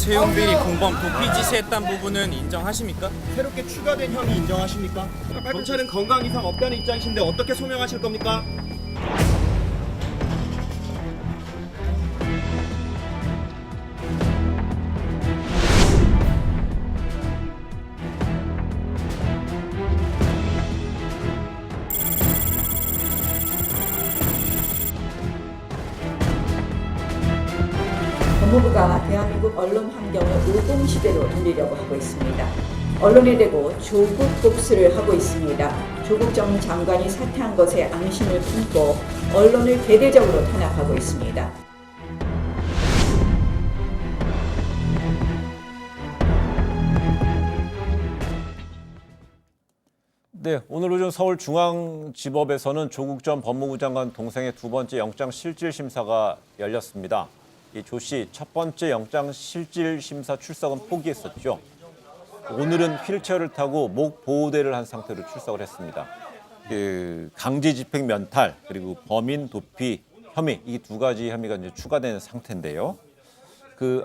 최용빈이 공범 도피 지시했던 부분은 인정하십니까? 새롭게 추가된 혐의 인정하십니까? 경찰은 건강 이상 없다는 입장이신데 어떻게 소명하실 겁니까? 법무부가 대한민국 언론 환경을 노동시대로 돌리려고 하고 있습니다. 언론이 되고 조국 복수를 하고 있습니다. 조국 전 장관이 사퇴한 것에 앙심을 품고 언론을 대대적으로 탄압하고 있습니다. 네, 오늘 오전 서울중앙지법에서는 조국 전 법무부 장관 동생의 두 번째 영장실질심사가 열렸습니다. 이 조 씨 첫 번째 영장실질심사 출석은 포기했었죠. 오늘은 휠체어를 타고 목 보호대를 한 상태로 출석을 했습니다. 강제집행 면탈 그리고 범인 도피 혐의 이 두 가지 혐의가 이제 추가된 상태인데요.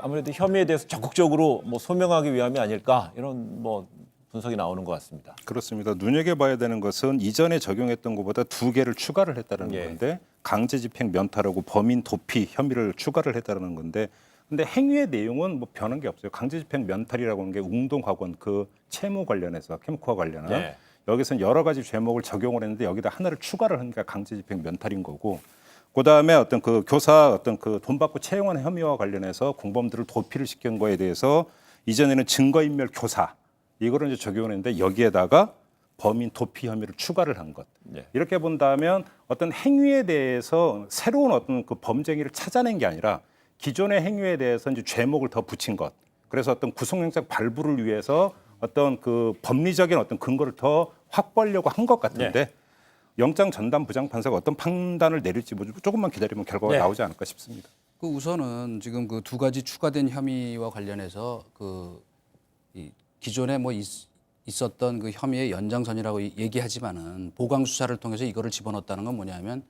아무래도 혐의에 대해서 적극적으로 소명하기 위함이 아닐까 이런 분석이 나오는 것 같습니다. 그렇습니다. 눈여겨봐야 되는 것은 이전에 적용했던 것보다 2개를 추가를 했다는 건데 강제집행 면탈하고 범인 도피 혐의를 추가를 했다는 건데 근데 행위의 내용은 변한 게 없어요. 강제집행 면탈이라고 하는 게 웅동학원 채무 관련해서 캠코와 관련한 여기서는 여러 가지 죄목을 적용을 했는데 여기다 하나를 추가를 하니까 강제집행 면탈인 거고 그다음에 교사 돈 받고 채용한 혐의와 관련해서 공범들을 도피를 시킨 거에 대해서 이전에는 증거인멸 교사 이거를 이제 적용을 했는데 여기에다가 범인 도피 혐의를 추가를 한 것. 이렇게 본다면 어떤 행위에 대해서 새로운 범죄 행위를 찾아낸 게 아니라 기존의 행위에 대해서 이제 죄목을 더 붙인 것. 그래서 구속영장 발부를 위해서 법리적인 근거를 더 확보하려고 한 것 같은데 영장 전담 부장판사가 어떤 판단을 내릴지 조금만 기다리면 결과가 나오지 않을까 싶습니다. 우선은 지금 두 가지 추가된 혐의와 관련해서 이 기존에 있었던 혐의의 연장선이라고 얘기하지만은 보강 수사를 통해서 이거를 집어넣었다는 건 뭐냐면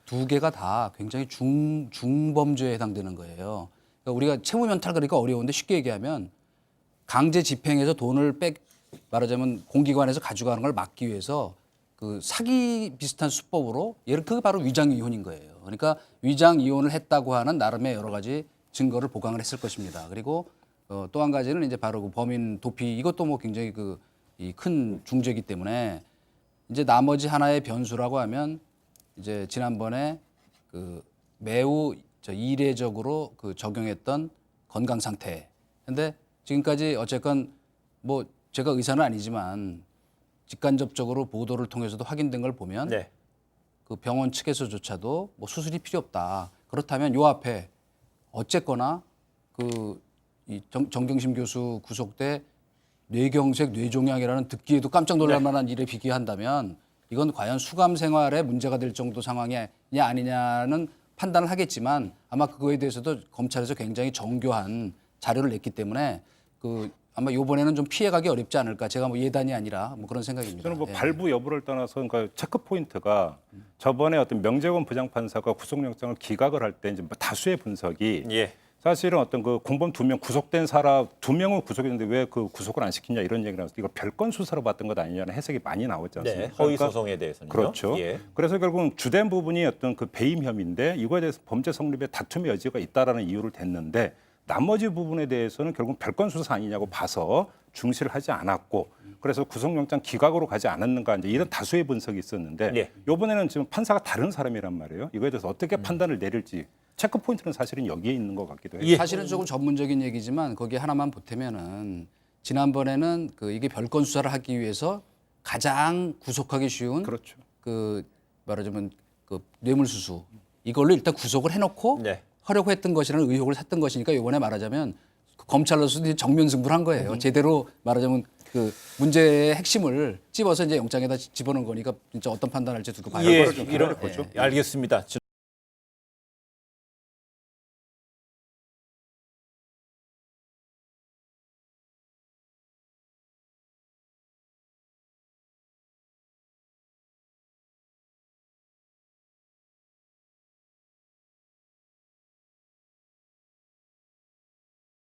두 개가 다 굉장히 중범죄에 해당되는 거예요. 그러니까 우리가 채무 면탈 그러니까 어려운데 쉽게 얘기하면 강제 집행해서 돈을 말하자면 공기관에서 가져가는 걸 막기 위해서 사기 비슷한 수법으로 그게 바로 위장 이혼인 거예요. 그러니까 위장 이혼을 했다고 하는 나름의 여러 가지 증거를 보강을 했을 것입니다. 그리고 또 한 가지는 이제 바로 범인 도피 이것도 굉장히 이 큰 중죄이기 때문에 이제 나머지 하나의 변수라고 하면 이제 지난번에 매우 이례적으로 적용했던 건강 상태. 근데 지금까지 어쨌건 제가 의사는 아니지만 직간접적으로 보도를 통해서도 확인된 걸 보면 병원 측에서조차도 수술이 필요 없다. 그렇다면 요 앞에 어쨌거나 이 정경심 교수 구속돼 뇌경색, 뇌종양이라는 듣기에도 깜짝 놀랄 만한 일에 비교한다면 이건 과연 수감 생활에 문제가 될 정도 상황이냐 아니냐는 판단을 하겠지만 아마 그거에 대해서도 검찰에서 굉장히 정교한 자료를 냈기 때문에 아마 이번에는 좀 피해가기 어렵지 않을까. 제가 예단이 아니라 그런 생각입니다. 저는 발부 여부를 떠나서 체크 포인트가 저번에 명재원 부장판사가 구속영장을 기각을 할 때 이제 다수의 분석이 사실은 공범 2명 구속된 사람 2명은 구속했는데 왜 구속을 안 시키냐 이런 얘기를 하면서 이거 별건 수사로 봤던 것 아니냐는 해석이 많이 나오지 않습니까? 허위 소송에 대해서는요. 그렇죠. 그래서 결국은 주된 부분이 배임 혐의인데 이거에 대해서 범죄 성립에 다툼의 여지가 있다라는 이유를 댔는데 나머지 부분에 대해서는 결국 별건 수사 아니냐고 봐서 중시를 하지 않았고 그래서 구속영장 기각으로 가지 않았는가 이제 이런 다수의 분석이 있었는데 이번에는 지금 판사가 다른 사람이란 말이에요. 이거에 대해서 어떻게 판단을 내릴지 체크 포인트는 사실은 여기에 있는 것 같기도 해요. 사실은 조금 전문적인 얘기지만 거기에 하나만 보태면은 지난번에는 이게 별건 수사를 하기 위해서 가장 구속하기 쉬운 말하자면 뇌물수수 이걸로 일단 구속을 해놓고 하려고 했던 것이라는 의혹을 샀던 것이니까 이번에 말하자면 검찰로서 정면승부를 한 거예요. 제대로 말하자면 문제의 핵심을 찝어서 이제 영장에다 집어넣은 거니까 진짜 어떤 판단할지 두고 봐야 될 거죠. 알겠습니다.